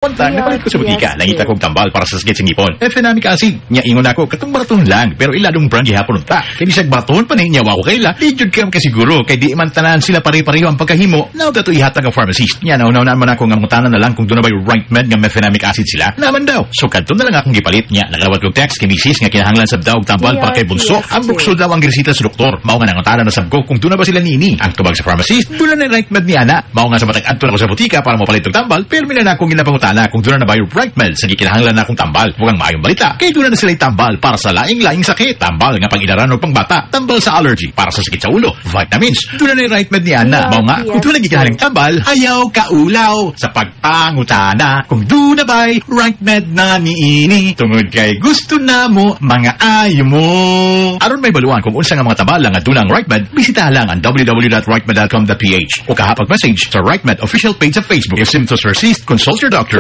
Kontang, napalit ko sa butika. Nangita kong tambal para sa sakit sa ngipon. Phenamic acid. Nya ingon ako, katong baraton lang. Pero iladong brand gihapon unta. Kaya bisag baraton pa ninyawa ko kaila. Lijod kam kasiguro. Kay di man tanan sila pare-pareho ang pagkahimo. Now dato ihatag ang pharmacist. Nya naunaw-naunan man ako nga mutanan na lang kung doon na ba yung right med nga mefenamic acid sila. Naman daw. So kadto na lang akong gipalit. Nya nagawat kong text kay misis nga kinahanglan sa daog tambal para kay bunso. Ang bukso daw ang giresita sa doktor. Mao nga nangutanan na sabko kung doon na ba sila nini. Ang tubag sa pharmacist, doon na right med ni ana. Mao nga sa matag adto na ko sa butika para mapalit og tambal. Pero minana akong ginapangutana kung doon na ba yung right med sa gikinahanglan na akong tambal. Mukhang maayong balita. Kay doon na sila tambal para sa laing-laing sakit. Tambal nga pang-ilaran o pangbata. Tambal sa allergy para sa sakit sa ulo. Vitamins. Doon na right med ni ana. Mao nga kung doon na gikinahanglan tambal, ayaw kaulaw sa pagpangutana kung doon na ba'y right med na niini. Tungod kay gusto na mo mga ayo mo. Aron may baluan kung unsa nga mga tambal nga dunang right med, bisita lang ang www.rightmed.com.ph o kahapag message sa right med official page sa Facebook. If symptoms persist, consult your doctor.